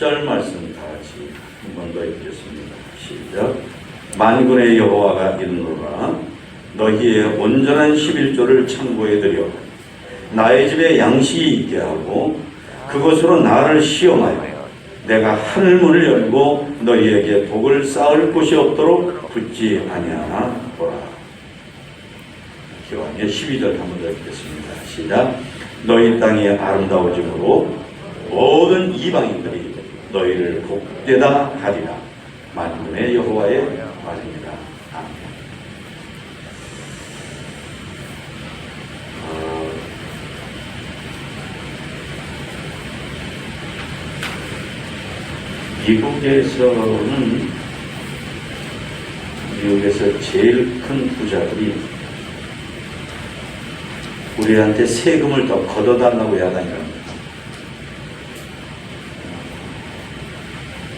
10절 말씀 다 같이 한 번 더 읽겠습니다. 시작. 만군의 여호와가 이르노라 너희의 온전한 11조를 창고에 들여 나의 집에 양식이 있게 하고 그것으로 나를 시험하여 내가 하늘문을 열고 너희에게 복을 쌓을 곳이 없도록 붙지 아니하나 보라. 기왕에 12절 한 번 더 읽겠습니다. 시작. 너희 땅이 아름다워짐으로 모든 이방인들이 너희를 복되다 하리라. 만군의 여호와의 말입니다. 아멘. 미국에서 제일 큰 부자들이 우리한테 세금을 더 걷어달라고 야단합니다.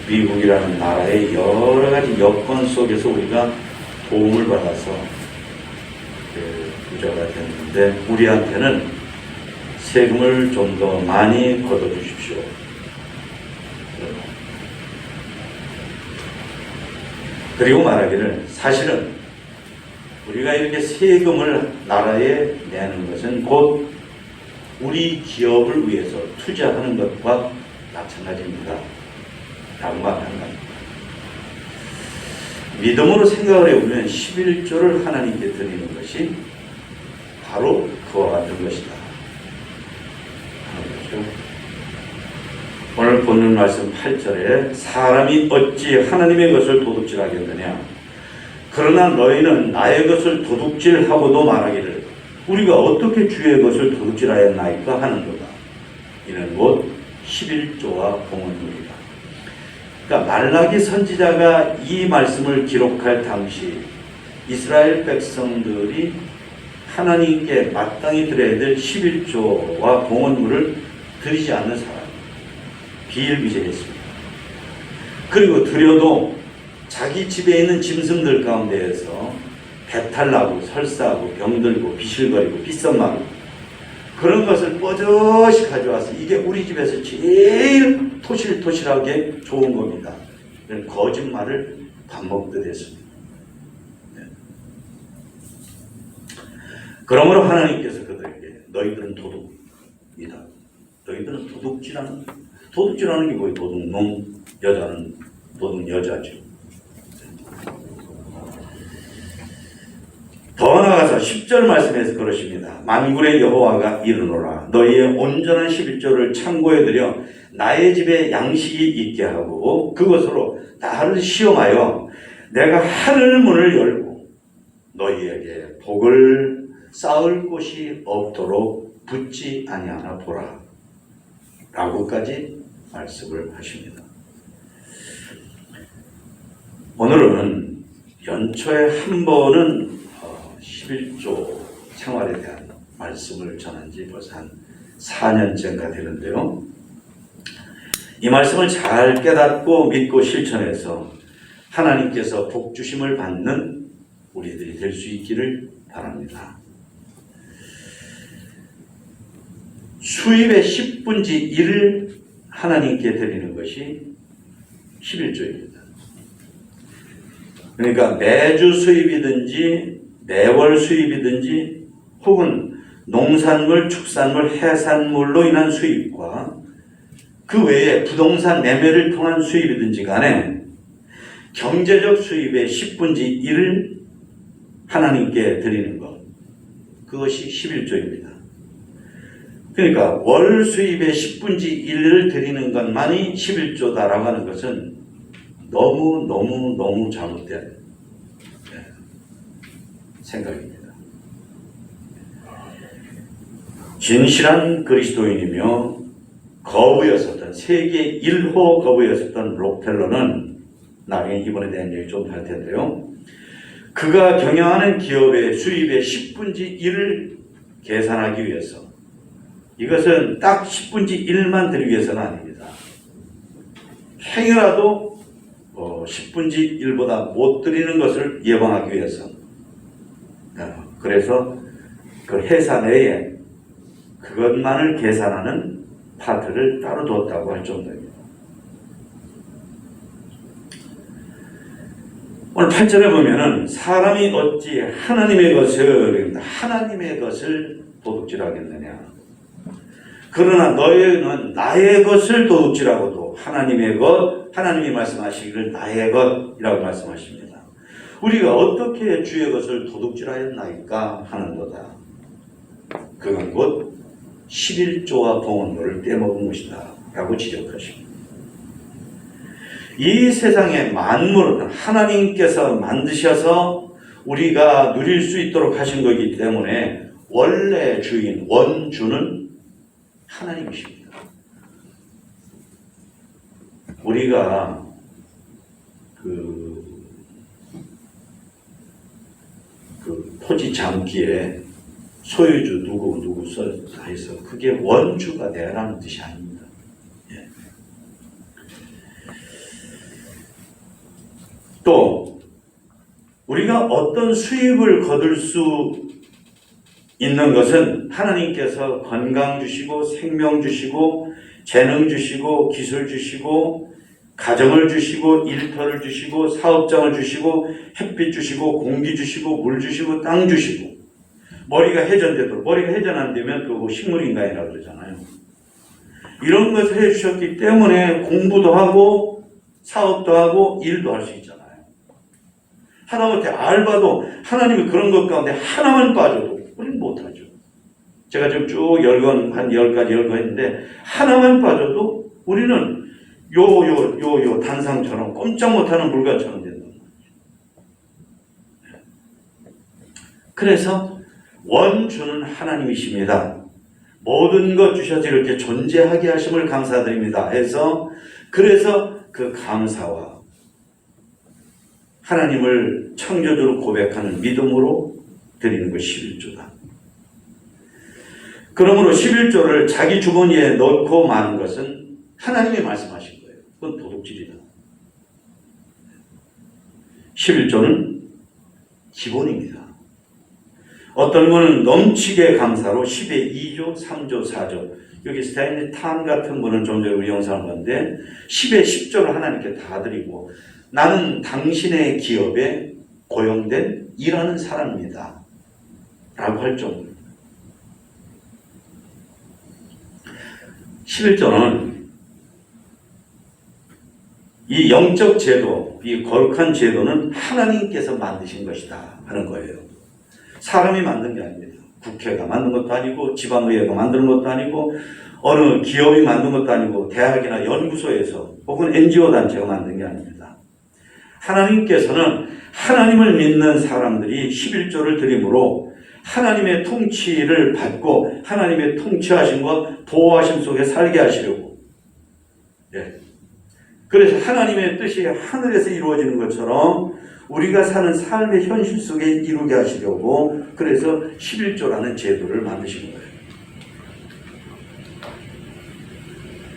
미국이라는 나라의 여러 가지 여건 속에서 우리가 도움을 받아서 부자가 됐는데 우리한테는 세금을 좀 더 많이 걷어주십시오. 그리고 말하기를 사실은 우리가 이렇게 세금을 나라에 내는 것은 곧 우리 기업을 위해서 투자하는 것과 마찬가지입니다. 라고 말하는 겁니다. 믿음으로 생각을 해보면 11조를 하나님께 드리는 것이 바로 그와 같은 것이다 하는 거죠. 오늘 본문 말씀 8절에 사람이 어찌 하나님의 것을 도둑질하겠느냐 그러나 너희는 나의 것을 도둑질하고도 말하기를 우리가 어떻게 주의 것을 도둑질하였나이까 하는 거다. 이는 곧 11조와 봉헌물이다. 그러니까 말라기 선지자가 이 말씀을 기록할 당시 이스라엘 백성들이 하나님께 마땅히 드려야 될 11조와 봉헌물을 드리지 않는 사람 비일비재했습니다. 그리고 드려도 자기 집에 있는 짐승들 가운데에서 배탈나고 설사하고 병들고 비실거리고 빗썸나고 그런 것을 뻐젓이 가져와서 이게 우리 집에서 제일 토실토실하게 좋은 겁니다. 이런 거짓말을 밥 먹듯 했습니다. 그러므로 하나님께서 그들에게 너희들은 도둑이다. 너희들은 도둑질하는 게 뭐예요? 도둑놈, 여자는 도둑 여자죠. 더 나아가서 10절 말씀에서 그러십니다. 만군의 여호와가 이르노라 너희의 온전한 11조를 창고에 들여 나의 집에 양식이 있게 하고 그것으로 나를 시험하여 내가 하늘문을 열고 너희에게 복을 쌓을 곳이 없도록 붙지 아니하나 보라 라고까지 말씀을 하십니다. 오늘은 연초에 한 번은 11조 생활에 대한 말씀을 전한 지 벌써 한 4년째가 되는데요. 이 말씀을 잘 깨닫고 믿고 실천해서 하나님께서 복주심을 받는 우리들이 될 수 있기를 바랍니다. 수입의 10분지 1을 하나님께 드리는 것이 11조입니다. 그러니까 매주 수입이든지 매월 수입이든지 혹은 농산물, 축산물, 해산물로 인한 수입과 그 외에 부동산 매매를 통한 수입이든지 간에 경제적 수입의 10분지 1을 하나님께 드리는 것, 그것이 11조입니다. 그러니까 월 수입의 10분지 1을 드리는 것만이 11조다라고 하는 것은 너무 잘못된 생각입니다. 진실한 그리스도인이며 거부였었던 세계 1호 거부였었던 록펠러는 나중에 이번에 대한 얘기 좀 할 텐데요. 그가 경영하는 기업의 수입의 10분지 1을 계산하기 위해서 이것은 딱 10분지 1만 드리기 위해서는 아닙니다. 행여라도 10분지 1보다 못 드리는 것을 예방하기 위해서 그래서 그 회사 내에 그것만을 계산하는 파트를 따로 뒀다고 할 정도입니다. 오늘 8절에 보면은 사람이 어찌 하나님의 것을 도둑질하겠느냐. 그러나 너희는 나의 것을 도둑질하고도 하나님이 말씀하시기를 나의 것이라고 말씀하십니다. 우리가 어떻게 주의 것을 도둑질하였나이까 하는도다. 그건 곧 11조와 봉헌물을 떼먹은 것이다 라고 지적하십니다. 이 세상의 만물은 하나님께서 만드셔서 우리가 누릴 수 있도록 하신 거기 때문에 원래 주인, 원주는 하나님이십니다. 우리가 그 토지 장기에 소유주 누구 해서 그게 원주가 되라는 뜻이 아닙니다. 예. 또 우리가 어떤 수입을 거둘 수 있는 것은 하나님께서 건강 주시고 생명 주시고 재능 주시고 기술 주시고 가정을 주시고 일터를 주시고 사업장을 주시고 햇빛 주시고 공기 주시고 물 주시고 땅 주시고 머리가 회전돼도 머리가 회전 안 되면 그거 식물인간이라고 그러잖아요. 이런 것을 해주셨기 때문에 공부도 하고 사업도 하고 일도 할 수 있잖아요. 하다못해 알바도 하나님이 그런 것 가운데 하나만 빠져도 우리는 못하죠. 제가 지금 쭉 한 10가지 열거했는데 하나만 빠져도 우리는 요 단상처럼 꼼짝 못하는 물건처럼 된단 말이죠. 그래서 원주는 하나님이십니다. 모든 것 주셔서 이렇게 존재하게 하심을 감사드립니다. 그래서 그 감사와 하나님을 창조주로 고백하는 믿음으로 드리는 것이 11조다. 그러므로 11조를 자기 주머니에 넣고 마는 것은 하나님이 말씀하신 거예요. 그건 도둑질이다. 11조는 기본입니다. 어떤 분은 넘치게 감사로 10의 2조, 3조, 4조 여기 스탠리 탄 같은 분은 좀 전에 우리 영상을 봤는데 10의 10조를 하나님께 다 드리고 나는 당신의 기업에 고용된 일하는 사람입니다 라고 할 정도입니다. 11조는 이 영적 제도, 이 거룩한 제도는 하나님께서 만드신 것이다 하는 거예요. 사람이 만든 게 아닙니다. 국회가 만든 것도 아니고 지방의회가 만드는 것도 아니고 어느 기업이 만든 것도 아니고 대학이나 연구소에서 혹은 NGO 단체가 만든 게 아닙니다. 하나님께서는 하나님을 믿는 사람들이 11조를 드림으로 하나님의 통치를 받고 하나님의 통치하심과 보호하심 속에 살게 하시려고 그래서 하나님의 뜻이 하늘에서 이루어지는 것처럼 우리가 사는 삶의 현실 속에 이루게 하시려고 그래서 11조라는 제도를 만드신 거예요.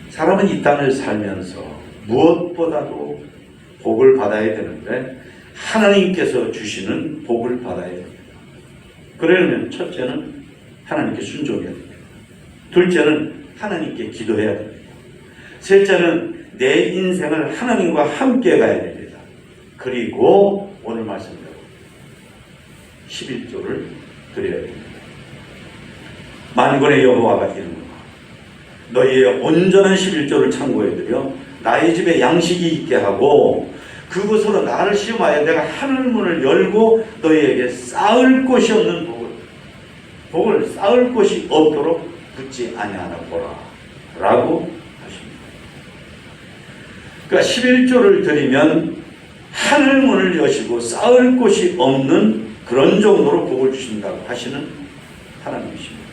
사람은 이 땅을 살면서 무엇보다도 복을 받아야 되는데 하나님께서 주시는 복을 받아야 됩니다. 그러려면 첫째는 하나님께 순종해야 됩니다. 둘째는 하나님께 기도해야 됩니다. 셋째는 내 인생을 하나님과 함께 가야 됩니다. 그리고 오늘 말씀대로 11조를 드려야 됩니다. 만군의 여호와가 이르노라 너희의 온전한 11조를 창고에 들여 나의 집에 양식이 있게 하고 그곳으로 나를 시험하여 내가 하늘문을 열고 너희에게 쌓을 곳이 없는 복을 쌓을 곳이 없도록 붙지 아니하나 보라 라고 하십니다. 그러니까 11조를 드리면 하늘문을 여시고 쌓을 곳이 없는 그런 정도로 복을 주신다고 하시는 하나님이십니다.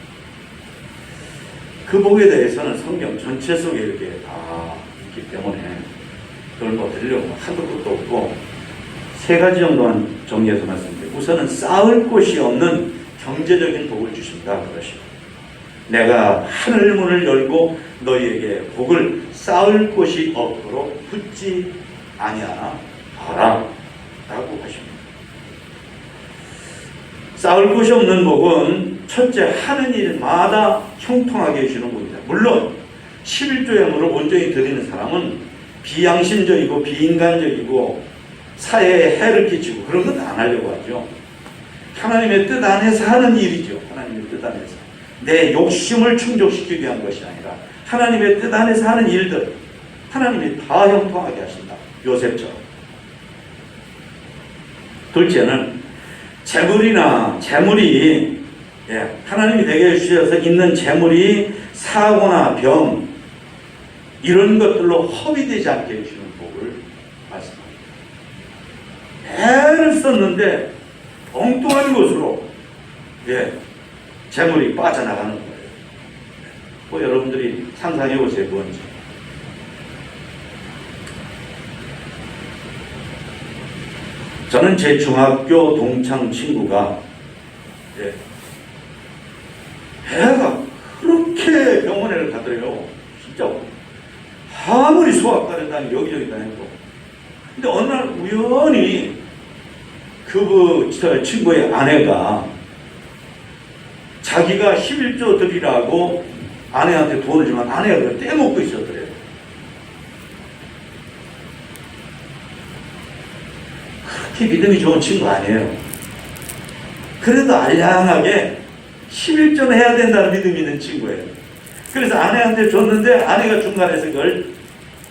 그 복에 대해서는 성경 전체 속에 이렇게 다 있기 때문에 그걸 뭐 드리려고 한도 끝도 없고 세 가지 정도만 정리해서 말씀드릴게요. 우선은 쌓을 곳이 없는 경제적인 복을 주신다 그러시고 내가 하늘문을 열고 너희에게 복을 쌓을 곳이 없도록 붙지 아니하나 봐라 라고 하십니다. 쌓을 곳이 없는 복은 첫째 하는 일마다 형통하게 해주시는 복입니다. 물론 11조의 물을 온전히 드리는 사람은 비양심적이고 비인간적이고 사회에 해를 끼치고 그런 건 안 하려고 하죠. 하나님의 뜻 안에서 하는 일이죠. 하나님의 뜻 안에서. 내 욕심을 충족시키기 위한 것이 아니라 하나님의 뜻 안에서 하는 일들 하나님이 다 형통하게 하신다. 요셉처럼. 둘째는 재물이 하나님이 내게 주셔서 있는 재물이 사고나 병 이런 것들로 허비되지 않게 해주시는 복을 말씀합니다. 애를 썼는데 엉뚱한 곳으로 재물이 빠져나가는 거예요. 뭐 여러분들이 상상해 보세요. 뭔지. 저는 제 중학교 동창 친구가 애가 그렇게 병원에 가더래요. 진짜 아무리 소아과를 다니고 여기저기 다니고. 근데 어느 날 우연히 그 친구의 아내가 자기가 11조 드리라고 아내한테 돈을 주면 아내가 그걸 떼먹고 있었더래요. 그렇게 믿음이 좋은 친구 아니에요. 그래도 알량하게 11조는 해야 된다는 믿음이 있는 친구예요. 그래서 아내한테 줬는데 아내가 중간에서 그걸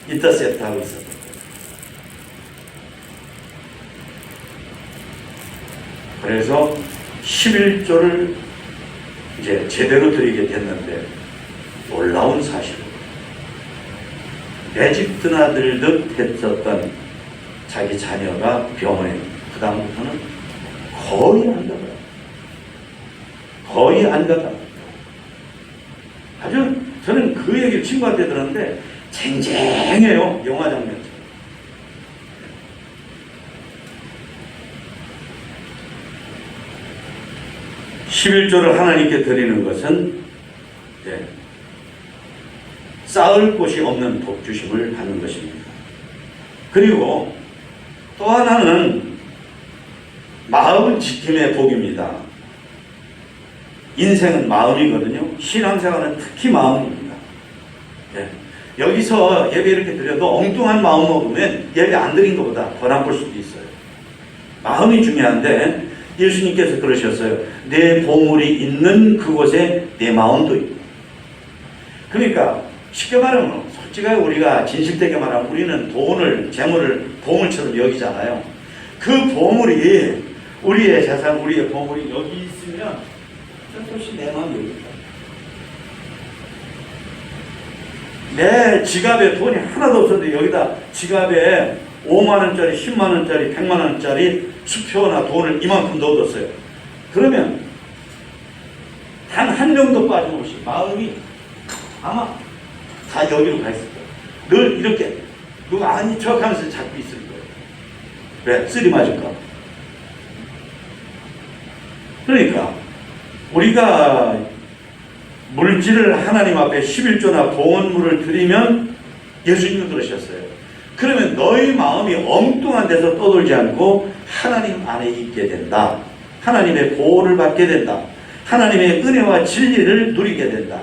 인터셉트하고 있었어요. 그래서 11조를 이제 제대로 드리게 됐는데 놀라운 사실은 내 집 드나들듯 했었던 자기 자녀가 병원에 그다음부터는 거의 안 가더라고요. 거의 안 가더라고요. 아주 저는 그 얘기를 친구한테 들었는데 쟁쟁해요. 영화 장면처럼. 11조를 하나님께 드리는 것은 쌓을 곳이 없는 복주심을 받는 것입니다. 그리고 또 하나는 마음 지킴의 복입니다. 인생은 마음이거든요. 신앙생활은 특히 마음입니다. 여기서 예배 이렇게 드려도 엉뚱한 마음 먹으면 예배 안 드린 것보다 더 나쁠 수도 있어요. 마음이 중요한데 예수님께서 그러셨어요. 내 보물이 있는 그곳에 내 마음도 있고. 그러니까 쉽게 말하면 솔직하게 우리가 진실되게 말하면 우리는 돈을 재물을 보물처럼 여기잖아요. 그 보물이 우리의 재산, 우리의 보물이 여기 있으면 혹시 내 마음이 여기 있다. 내 지갑에 돈이 하나도 없었는데 여기다 지갑에 5만원짜리, 10만원짜리, 100만원짜리 수표나 돈을 이만큼 넣어뒀어요. 그러면 단 한 명도 빠짐없이 마음이 아마 다 여기로 가 있을 거예요. 늘 이렇게 누가 아닌 척 하면서 잡고 있을 거예요. 왜? 쓰리 맞을까? 그러니까 우리가 물질을 하나님 앞에 11조나 봉헌물을 드리면 예수님도 그러셨어요. 그러면 너희 마음이 엉뚱한 데서 떠돌지 않고 하나님 안에 있게 된다. 하나님의 보호를 받게 된다. 하나님의 은혜와 진리를 누리게 된다.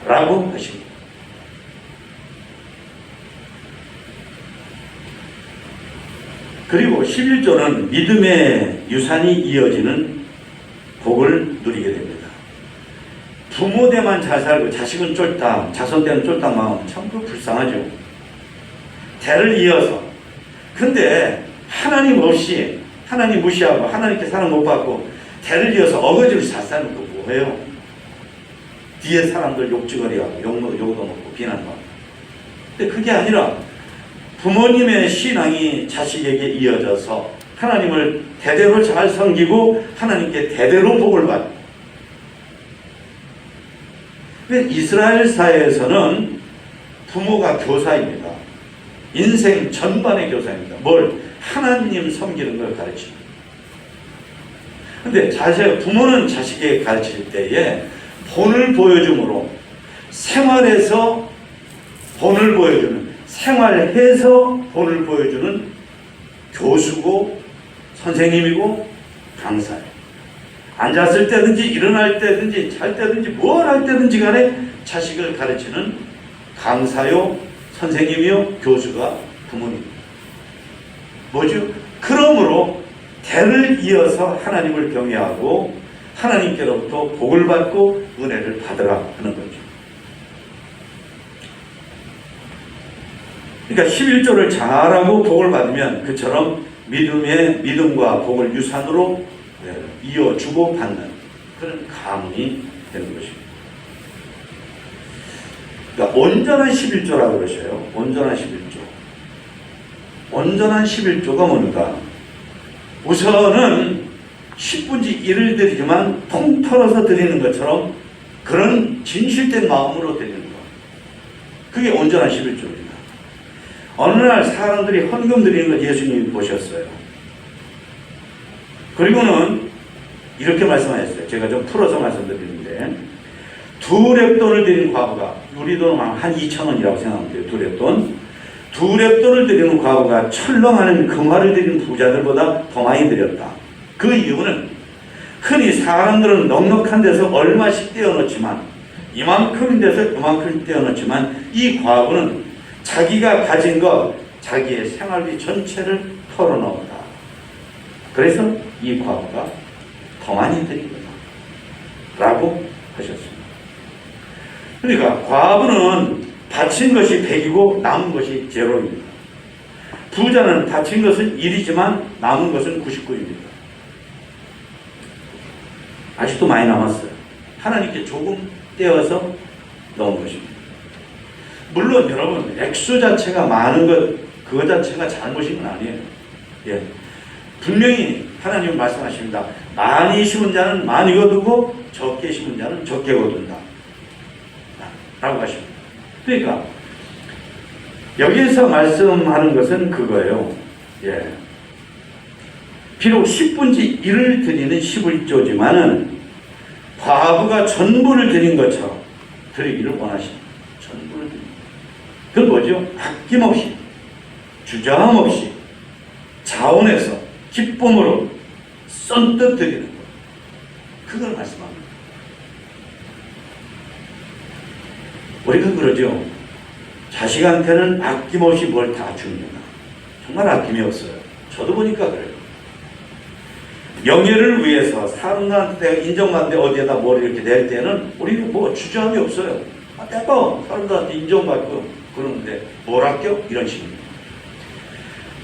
라고 하십니다. 그리고 11조는 믿음의 유산이 이어지는 복을 누리게 됩니다. 부모 때만 잘 살고 자식은 쫄딱, 자손 때는 쫄딱 마음 참 불쌍하죠. 대를 이어서. 근데 하나님 없이 하나님 무시하고 하나님께 사랑 못 받고 대를 이어서 어거지로 잘 사는 거 뭐예요? 뒤에 사람들 욕지거리하고 욕도 먹고 비난하고. 근데 그게 아니라 부모님의 신앙이 자식에게 이어져서 하나님을 대대로 잘 섬기고 하나님께 대대로 복을 받는. 근데 이스라엘 사회에서는 부모가 교사입니다. 인생 전반의 교사입니다. 뭘? 하나님 섬기는 걸 가르칩니다. 근데 부모는 자식에게 가르칠 때에 본을 보여줌으로 생활에서 본을 보여주는, 생활해서 본을 보여주는 교수고 선생님이고 강사예요. 앉았을 때든지 일어날 때든지 잘 때든지 뭘 할 때든지 간에 자식을 가르치는 강사요 선생님이요 교수가 부모님. 뭐죠? 그러므로 대를 이어서 하나님을 경외하고 하나님께로부터 복을 받고 은혜를 받으라 하는 거죠. 그러니까 11조를 잘하고 복을 받으면 그처럼 믿음과 복을 유산으로 이어주고 받는 그런 가문이 되는 것입니다. 그러니까 온전한 11조라고 그러셔요. 온전한 11조. 온전한 11조가 뭔가? 우선은 10분지 1을 드리지만 통털어서 드리는 것처럼 그런 진실된 마음으로 드리는 것. 그게 온전한 11조입니다. 어느 날 사람들이 헌금 드리는 걸 예수님이 보셨어요. 그리고는 이렇게 말씀하셨어요. 제가 좀 풀어서 말씀드리는데, 2렙돈을 드린 과부가, 우리 돈은 한 2,000원이라고 생각하면 돼요. 2렙돈. 2렙돈을 드리는 과부가 철렁하는 금화를 드리는 부자들보다 더 많이 드렸다. 그 이유는 흔히 사람들은 넉넉한 데서 얼마씩 떼어놓지만, 이만큼인 데서 이만큼 떼어놓지만, 이 과부는 자기가 가진 것, 자기의 생활비 전체를 털어넣었다. 그래서 이 과부가 더 많이 드린 거다 라고 하셨습니다. 그러니까 과부는 바친 것이 100이고 남은 것이 제로입니다. 부자는 바친 것은 1이지만 남은 것은 99입니다. 아직도 많이 남았어요. 하나님께 조금 떼어서 넣은 것입니다. 물론 여러분, 액수 자체가 많은 것, 그거 자체가 잘못인 건 아니에요. 예. 분명히 하나님은 말씀하십니다. 많이 심은 자는 많이 거두고 적게 심은 자는 적게 거둔다 라고 하십니다. 그러니까 여기에서 말씀하는 것은 그거예요. 예. 비록 10분지 1을 드리는 11조지만은 과부가 전부를 드린 것처럼 드리기를 원하십니다. 전부를 드립니다. 그건 뭐죠? 아낌없이, 주저함 없이, 자원해서, 기쁨으로 썬뜻 드리는 것. 그걸 말씀합니다. 우리가 그러죠. 자식한테는 아낌없이 뭘 다 줍니다. 정말 아낌이 없어요. 저도 보니까 그래요. 명예를 위해서 사람들한테 인정받는데 어디에다 뭘 이렇게 낼 때는 우리는 뭐 주저함이 없어요. 내가 사람들한테 인정받고 그러는데 뭘 아껴? 이런 식입니다.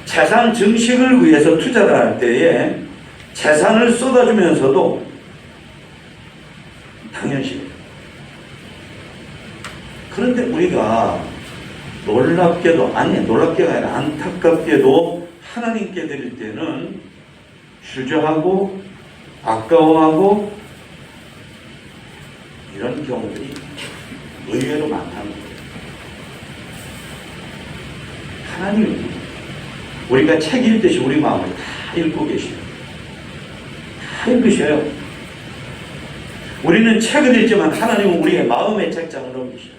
재산 증식을 위해서 투자를 할 때에 재산을 쏟아주면서도 당연시해요. 그런데 우리가 놀랍게도, 아니 놀랍게가 아니라 안타깝게도 하나님께 드릴 때는 주저하고 아까워하고 이런 경우들이 의외로 많다는 거예요. 하나님이 우리가 책 읽듯이 우리 마음을 다 읽고 계셔요. 다 읽으셔요. 우리는 책을 읽지만 하나님은 우리의 마음의 책장을 넘기셔요.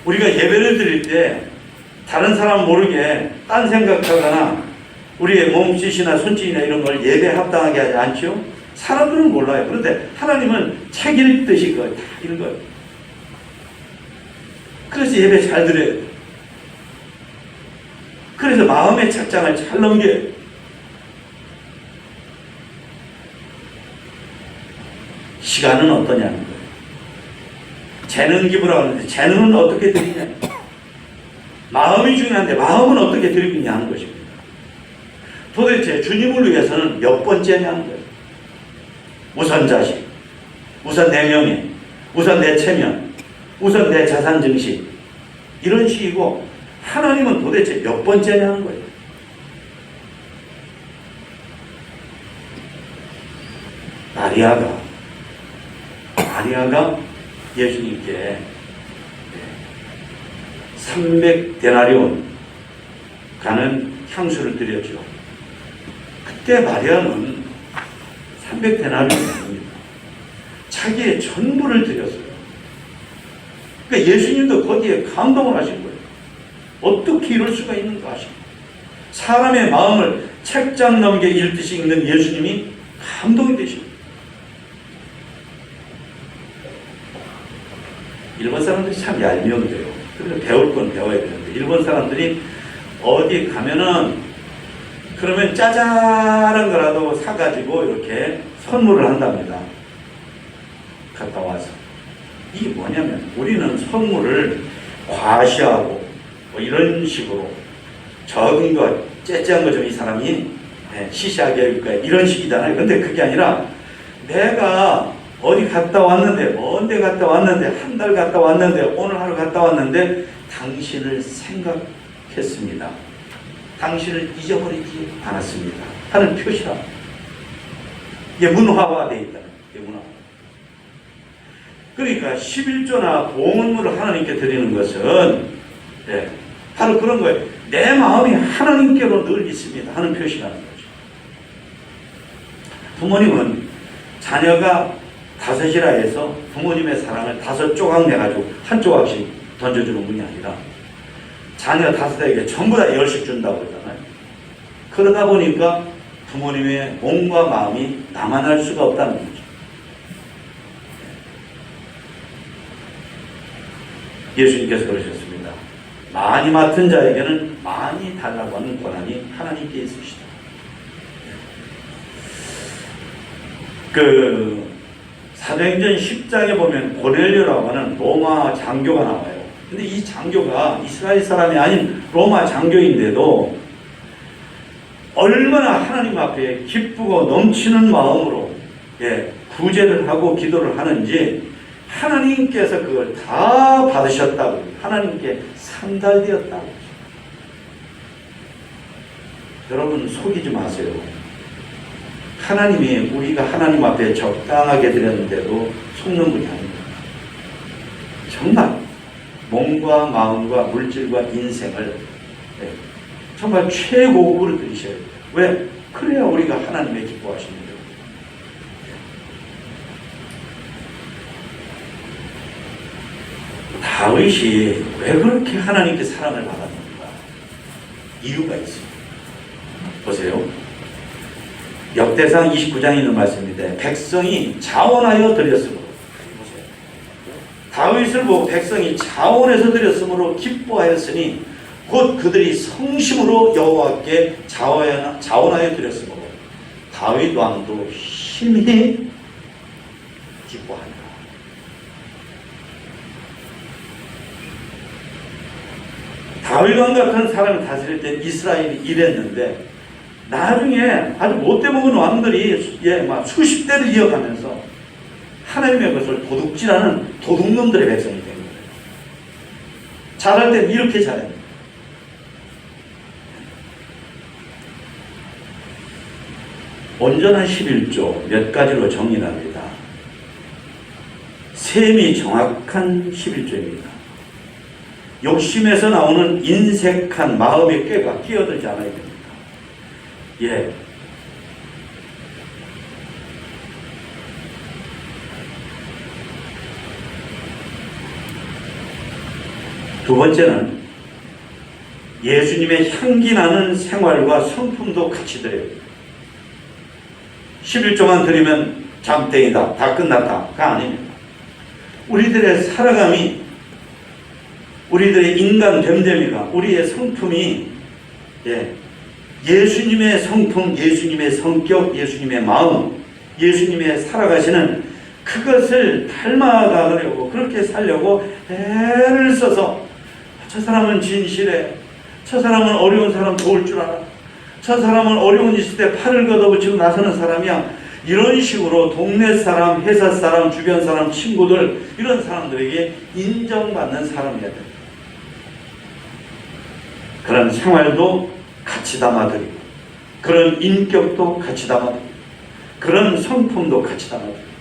우리가 예배를 드릴 때 다른 사람 모르게 딴 생각하거나 우리의 몸짓이나 손짓이나 이런 걸 예배에 합당하게 하지 않죠? 사람들은 몰라요. 그런데 하나님은 책 읽듯이 그걸 다 읽어요. 그래서 예배 잘 드려요. 그래서 마음의 책장을 잘 넘겨요. 시간은 어떠냐는 거예요. 재능 기부라고 하는데 재능은 어떻게 드리냐. 마음이 중요한데 마음은 어떻게 드리고 있냐 하는 것입니다. 도대체 주님을 위해서는 몇 번째냐는 거예요. 우선 자식, 우선 내 명예, 우선 내 체면, 우선 내 자산 증식, 이런 식이고 하나님은 도대체 몇 번째냐는 거예요. 마리아가 예수님께 300데나리온 가는 향수를 드렸죠. 그때 마리아는 300데나리온이 아닙니다. 자기의 전부를 드렸어요. 그러니까 예수님도 거기에 감동을 하신 거예요. 어떻게 이럴 수가 있는가 하십니다. 사람의 마음을 책장 넘게 읽듯이 읽는 예수님이 감동이 되십니다. 일본 사람들이 참 얄미운데요. 그래서 배울 건 배워야 되는데 일본 사람들이 어디 가면은 그러면 짜잘한 거라도 사가지고 이렇게 선물을 한답니다. 갔다 와서. 이게 뭐냐면 우리는 선물을 과시하고 뭐 이런 식으로 적은 거, 째째한 거 좀 이 사람이 시시하게 해줄 거야. 이런 식이잖아요. 근데 그게 아니라 내가 어디 갔다 왔는데, 먼 데 갔다 왔는데, 한 달 갔다 왔는데, 오늘 하루 갔다 왔는데 당신을 생각했습니다. 당신을 잊어버리지 않았습니다. 하는 표시라. 이게 문화화되어 있다. 이게 문화. 그러니까 11조나 봉헌물을 하나님께 드리는 것은 바로 그런 거예요. 내 마음이 하나님께로 늘 있습니다 하는 표시라는 거죠. 부모님은 자녀가 5이라 해서 부모님의 사랑을 5 조각 내가지고 한 조각씩 던져주는 분이 아니라 자녀 5에게 전부 다 10씩 준다고 그러잖아요. 그러다 보니까 부모님의 몸과 마음이 남아날 수가 없다는 거죠. 예수님께서 그러셨습니다. 많이 맡은 자에게는 많이 달라고 하는 권한이 하나님께 있으시다. 사도행전 10장에 보면 고넬료라고 하는 로마 장교가 나와요. 근데 이 장교가 이스라엘 사람이 아닌 로마 장교인데도 얼마나 하나님 앞에 기쁘고 넘치는 마음으로 구제를 하고 기도를 하는지 하나님께서 그걸 다 받으셨다고, 하나님께 상달되었다고. 여러분 속이지 마세요. 하나님이 우리가 하나님 앞에 적당하게 드렸는데도 속는 분이 아닙니다. 정말 몸과 마음과 물질과 인생을 정말 최고급으로 드리셔야 돼요. 왜? 그래야 우리가 하나님의 기뻐하시는 거예요. 다윗이 왜 그렇게 하나님께 사랑을 받았는가? 이유가 있습니다. 보세요. 역대상 29장에 있는 말씀인데 백성이 자원하여 드렸으므로, 보세요. 다윗을 보고 백성이 자원해서 드렸으므로 기뻐하였으니 곧 그들이 성심으로 여호와께 자원하여 드렸으므로 다윗 왕도 심히 기뻐한다. 다윗 왕 같은 사람을 다스릴 때 이스라엘이 이랬는데 나중에 아주 못돼먹은 왕들이 막 수십 대를 이어가면서 하나님의 것을 도둑질하는 도둑놈들의 백성이 된 거예요. 잘할 때는 이렇게 잘해요. 온전한 11조 몇 가지로 정리합니다. 셈이 정확한 11조입니다. 욕심에서 나오는 인색한 마음의 꾀가 끼어들지 않아야 됩니다. 두 번째는 예수님의 향기 나는 생활과 성품도 같이 드려야 됩니다. 11조만 드리면 잠땡이다, 다 끝났다가 아닙니다. 우리들의 살아감이, 우리들의 인간 됨됨이가, 우리의 성품이 예수님의 성품, 예수님의 성격, 예수님의 마음, 예수님의 살아가시는 그것을 닮아가려고, 그렇게 살려고 애를 써서 저 사람은 진실해, 저 사람은 어려운 사람 도울 줄 알아, 저 사람은 어려운 있을 때 팔을 걷어붙이고 나서는 사람이야, 이런 식으로 동네 사람, 회사 사람, 주변 사람, 친구들, 이런 사람들에게 인정받는 사람이어야 됩니다. 그런 생활도 같이 담아드리고, 그런 인격도 같이 담아드리고, 그런 성품도 같이 담아드리고,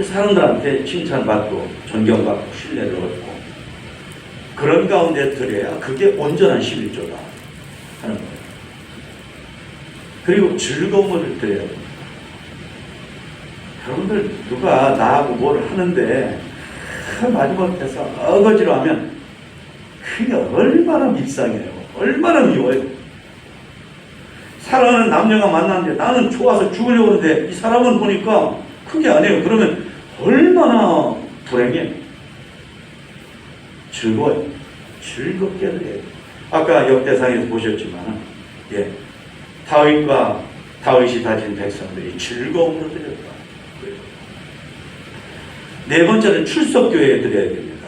사람들한테 칭찬받고 존경받고 신뢰를 얻고 그런 가운데 드려야 그게 온전한 11조다 하는 거예요. 그리고 즐거움을 드려야 됩니다. 여러분들 누가 나하고 뭘 하는데 마지못해서 어거지로 하면 그게 얼마나 밉상해요. 얼마나 미워요. 사랑하는 남녀가 만났는데 나는 좋아서 죽으려고 하는데 이 사람은 보니까 그게 아니에요. 그러면 얼마나 불행해. 즐거워요. 즐겁게 드려야 돼요. 아까 역대상에서 보셨지만, 예, 다윗과 다윗이 다진 백성들이 즐거움으로 드렸다. 네 번째는 출석교회에 드려야 됩니다.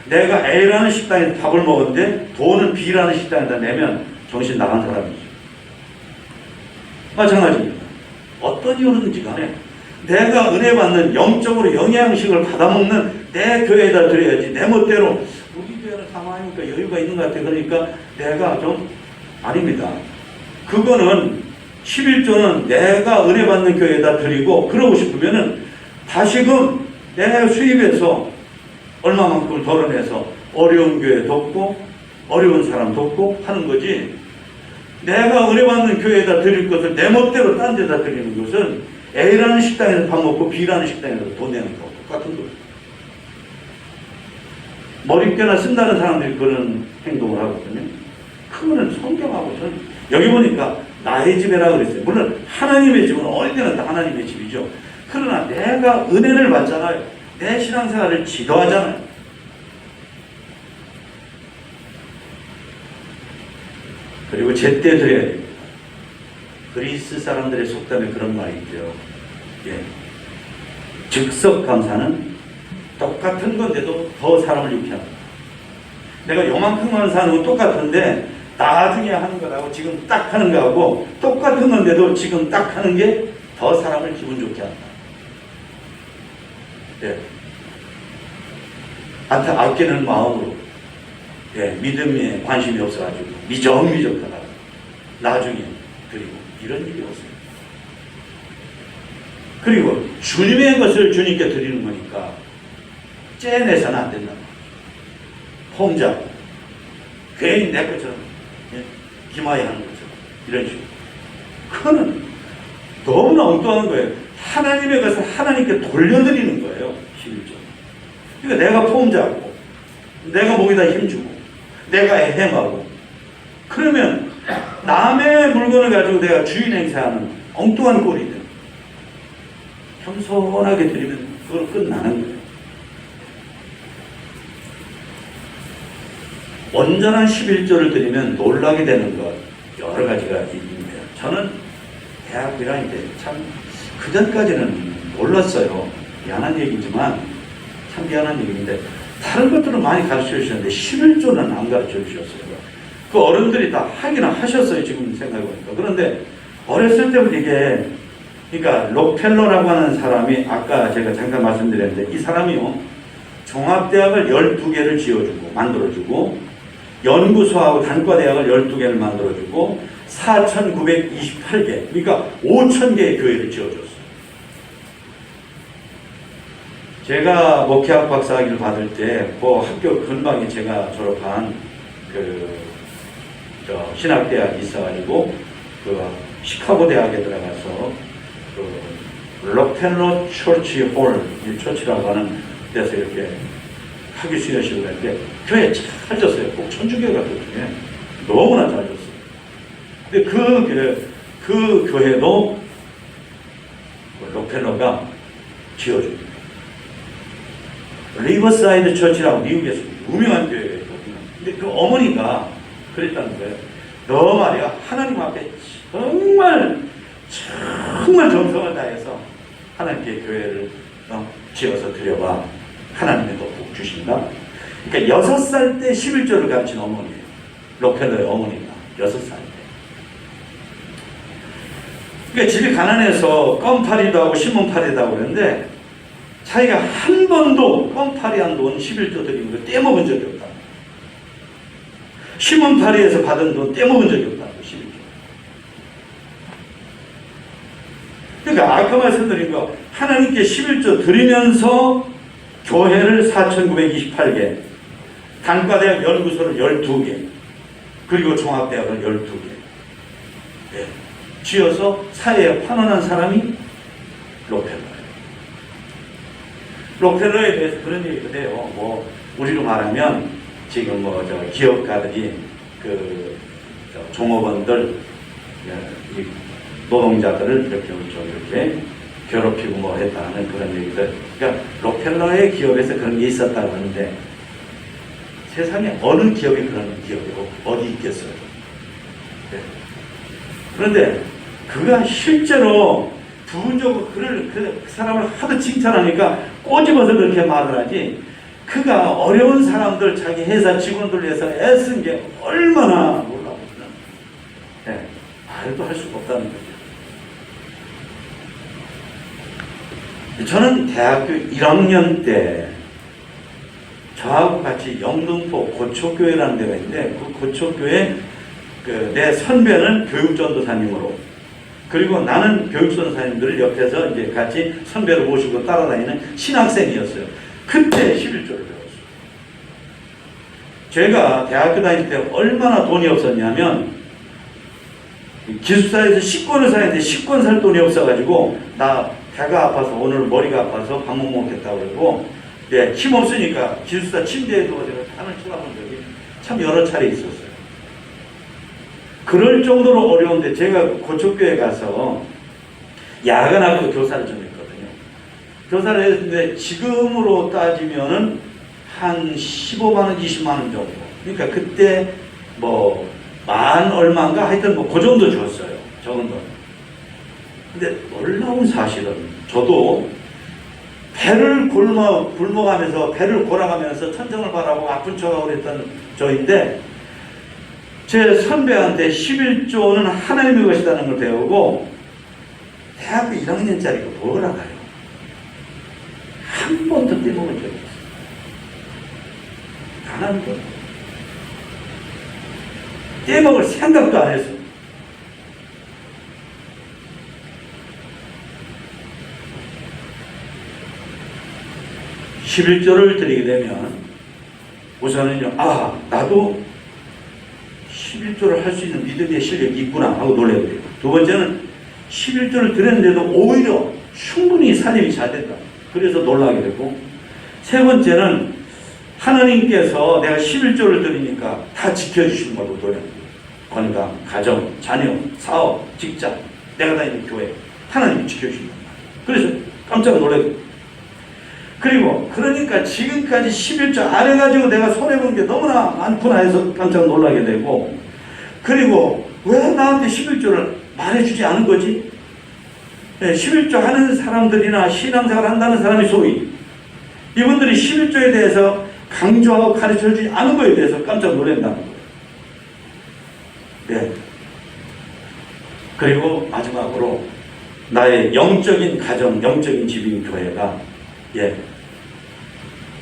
내가 A라는 식당에서 밥을 먹었는데 돈은 B라는 식당에다 내면 정신 나간 사람이죠. 마찬가지입니다. 어떤 이유든지 간에 내가 은혜 받는 영적으로 영양식을 받아먹는 내 교회에다 드려야지. 내 멋대로 우리 교회는 상황이니까 여유가 있는 것 같아. 그러니까 내가 좀 아닙니다. 그거는 11조는 내가 은혜 받는 교회에다 드리고, 그러고 싶으면은 다시금 내 수입에서 얼마만큼을 덜어내서 어려운 교회 돕고 어려운 사람 돕고 하는 거지, 내가 은혜 받는 교회에다 드릴 것을 내 멋대로 딴 데다 드리는 것은 A라는 식당에서 밥 먹고 B라는 식당에서 돈 내는 거 똑같은 거예요. 머릿결나 쓴다는 사람들이 그런 행동을 하거든요. 그거는 성경하고 저는 여기 보니까 나의 집이라고 그랬어요. 물론 하나님의 집은 어디나 다 하나님의 집이죠. 그러나 내가 은혜를 받잖아요. 내 신앙생활을 지도하잖아요. 그리고 제때 드려야 됩니다. 그리스 사람들의 속담에 그런 말이 있죠. 예. 즉석 감사는 똑같은 건데도 더 사람을 유쾌합니다. 내가 요만큼만 사는 건 똑같은데 나중에 하는 거라고 지금 딱 하는 거하고 똑같은 건데도 지금 딱 하는 게 더 사람을 기분 좋게 한다. 예. 아끼는 마음으로, 예, 믿음에 관심이 없어가지고 미적미적하다 나중에 드리고 이런 일이 없어요. 그리고 주님의 것을 주님께 드리는 거니까 째내서는 안 된다. 폼잡 괜히 내 것처럼, 예, 기마이하는 것처럼 이런 식으로. 그거는 너무나 엉뚱한 거예요. 하나님의 것을 하나님께 돌려드리는 거예요. 11조. 그러니까 내가 폼잡고 내가 목에다 힘주고 내가 애행하고, 그러면 남의 물건을 가지고 내가 주인 행세하는 엉뚱한 꼴이 돼요. 겸손하게 드리면 그걸 끝나는 거예요. 온전한 11조를 드리면 놀라게 되는 것 여러 가지가 있는데요. 저는 대학 1학년 때 참 그전까지는 몰랐어요. 미안한 얘기지만 참 미안한 얘기인데 다른 것들은 많이 가르쳐 주셨는데 11조는 안 가르쳐 주셨어요. 그 어른들이 다 하기는 하셨어요. 지금 생각해보니까. 그런데 어렸을 때부터 이게, 그러니까 록펠러라고 하는 사람이 아까 제가 잠깐 말씀드렸는데 이 사람이요, 종합대학을 12개를 지어주고 만들어주고 연구소하고 단과대학을 12개를 만들어주고 4,928개, 그러니까 5,000개의 교회를 지어줬어요. 제가 목회학 박사학위를 받을 때 그 학교 근방에 제가 졸업한 신학대학이 있어가지고 시카고 대학에 들어가서 록펠러 처치 홀, 처치라고 하는 데서 이렇게 학위 수여식을 할 때 교회 잘 졌어요. 꼭 천주교 같거든요. 너무나 잘 졌어요. 근데 그 교회도 록펠러가 지어줍니다. 리버사이드 처치라고 미국에서 유명한 교회거든요. 근데 그 어머니가 그랬다는 거예요. 너 말이야 하나님 앞에 정말 정성을 다해서 하나님께 교회를 지어서 드려봐. 하나님의 복 주신다. 그러니까 6살 때 11조를 가르친 어머니예요. 록펠러의 어머니가 6살 때. 그러니까 집이 가난해서 껌파리도 하고 신문파리도 하고 그러는데 자기가 한 번도 껌파리한 돈 11조 드린 거 떼먹은 적이 없다. 신문파리에서 받은 돈 떼먹은 적이 없다. 11조. 그러니까 아까 말씀드린 거 하나님께 11조 드리면서 교회를 4,928개, 단과대학 연구소를 12개, 그리고 종합대학을 12개 네. 지어서 사회에 환원한 사람이 록펠러예요. 록펠러에 대해서 그런 얘기도 해요. 뭐 우리로 말하면 지금 기업가들이 종업원들, 이 노동자들을 이렇게 괴롭히고 뭐 했다는 그런 얘기들. 그러니까 록펠러의 기업에서 그런 게 있었다고 하는데 세상에 어느 기업이 그런 기업이 어디 있겠어요? 네. 그런데 그가 실제로 부분적으로 그 사람을 하도 칭찬하니까 꼬집어서 그렇게 말을 하지, 그가 어려운 사람들, 자기 회사 직원들 위해서 애쓴 게 얼마나 놀라우구나. 네. 말도 할 수가 없다는 거죠. 저는 대학교 1학년 때 저하고 같이 영등포 고척교회라는 데가 있는데, 그 고척교회 내 선배는 교육전도사님으로, 그리고 나는 교육전도사님들을 옆에서 이제 같이 선배를 모시고 따라다니는 신학생이었어요. 그때 11조를 배웠어요. 제가 대학교 다닐 때 얼마나 돈이 없었냐면, 기숙사에서 식권을 사야 되는데 식권 살 돈이 없어가지고, 나 배가 아파서, 오늘 머리가 아파서 밥 못 먹겠다고 그러고, 네, 힘 없으니까 기숙사 침대에 누워서 하늘 쳐다본 적이 참 여러 차례 있었어요. 그럴 정도로 어려운데, 제가 고척교회 가서 야간학교 교사를 좀 했거든요. 교사를 했는데 지금으로 따지면은 한 15만원, 20만원 정도. 그러니까 그때 뭐 만 얼마인가 하여튼 뭐 그 정도 줬어요. 적은 돈. 근데 놀라운 사실은, 저도 배를 굶어가면서, 배를 골아가면서 천정을 바라보고 아픈 척하고 그랬던 저인데, 제 선배한테 11조는 하나님의 것이라는 걸 배우고, 대학교 1학년짜리가 뭘 알아요? 한 번도 떼먹은 적이 없어요. 단 한 번. 떼먹을 생각도 안 했어요. (11조를) 드리게 되면 우선은요, 나도 11조를 할 수 있는 믿음의 실력이 있구나 하고 놀라야 돼요. 두 번째는 11조를 드렸는데도 오히려 충분히 살림이 잘 됐다. 그래서 놀라게 되고, 세 번째는 하나님께서 내가 11조를 드리니까 다 지켜주시는 걸로 놀랍니다. 건강, 가정, 자녀, 사업, 직장, 내가 다니는 교회, 하나님이 지켜주신다. 그래서 깜짝 놀라게. 그리고 그러니까 지금까지 11조 안 해가지고 내가 손해본 게 너무나 많구나 해서 깜짝 놀라게 되고, 그리고 왜 나한테 11조를 말해주지 않은 거지? 11조 하는 사람들이나 신앙생활 한다는 사람이 소위 이분들이 11조에 대해서 강조하고 가르쳐주지 않은 거에 대해서 깜짝 놀란다는 거예요. 네. 그리고 마지막으로 나의 영적인 가정, 영적인 집인 교회가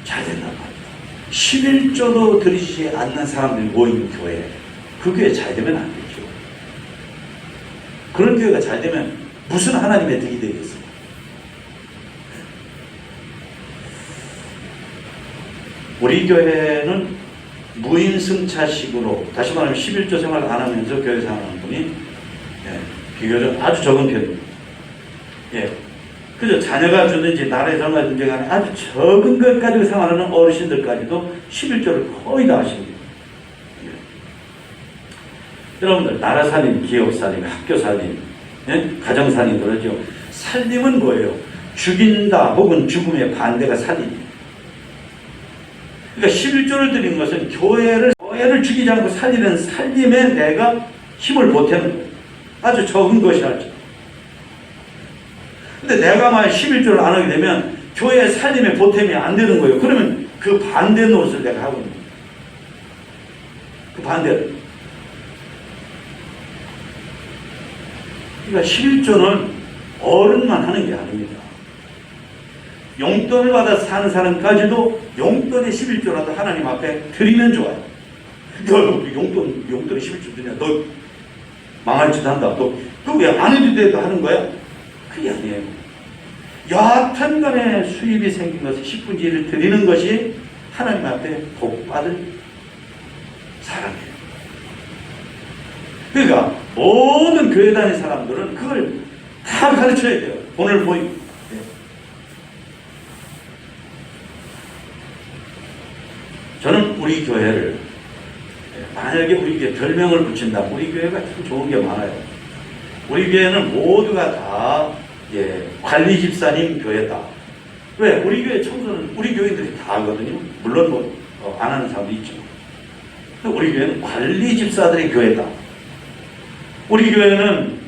잘 된단 말이에요. 11조도 드리지 않는 사람들이 모인 교회, 그 교회 잘 되면 안 되죠. 그런 교회가 잘 되면 무슨 하나님의 덕이 되겠어요? 우리 교회는 무임승차식으로, 다시 말하면 11조 생활을 안 하면서 교회 생활하는 분이 비교적 아주 적은 편입니다. 그죠? 자녀가 주든지 나라에서 얼마 준지 간에 아주 적은 것 가지고 생활하는 어르신들까지도 11조를 거의 다 하십니다. 여러분들, 나라 살림, 기업 살림, 학교 살림, 가정 살림 그러죠. 살림은 뭐예요? 죽인다 혹은 죽음의 반대가 살림이에요. 그러니까 11조를 드린 것은 교회를 죽이지 않고 살리는 살림에 내가 힘을 보태는 거예요. 아주 적은 것이 할지. 근데 내가 만약 11조를 안 하게 되면 교회 살림에 보탬이 안 되는 거예요. 그러면 그 반대 노릇을 내가 하고 있는 거예요. 그 반대를. 그러니까 11조는 어른만 하는 게 아닙니다. 용돈을 받아서 사는 사람까지도 용돈의 11조라도 하나님 앞에 드리면 좋아요. 너 용돈에 11조 드냐? 너 망할 짓 한다. 너 왜 안 해도 돼도 하는 거야? 그게 아니에요. 여하튼 간에 수입이 생긴 것을 10분의 1을 드리는 것이 하나님 앞에 복받을 사람이에요. 그러니까 모든 교회 다니는 사람들은 그걸 다 가르쳐야 돼요. 본을 보이고. 저는 우리 교회를, 만약에 우리 교회 별명을 붙인다면 우리 교회가 참 좋은 게 많아요. 우리 교회는 모두가 다 관리 집사님 교회다. 왜? 우리 교회 청소는 우리 교인들이 다 하거든요. 물론 뭐 안 하는 사람도 있죠. 근데 우리 교회는 관리 집사들의 교회다. 우리 교회는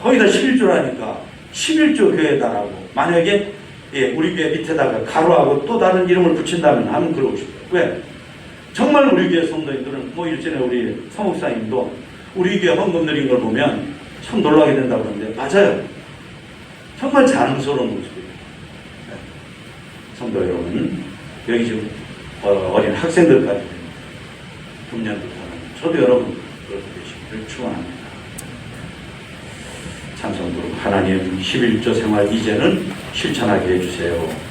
거의 다 11조라니까 11조 교회다라고. 만약에 우리 교회 밑에다가 가로하고 또 다른 이름을 붙인다면 하면 그러고 싶어요. 왜? 정말 우리 교회 성도님들은 뭐 일전에 우리 사목사님도 우리 교회 헌금 드린 걸 보면 참 놀라게 된다고 그러는데 맞아요. 정말 자랑스러운 모습이에요. 성도 여러분, 여기 지금 어린 학생들까지 금년부터는 저도 여러분 그렇게 되시기를 축원합니다. 참성도 하나님 11조 생활 이제는 실천하게 해주세요.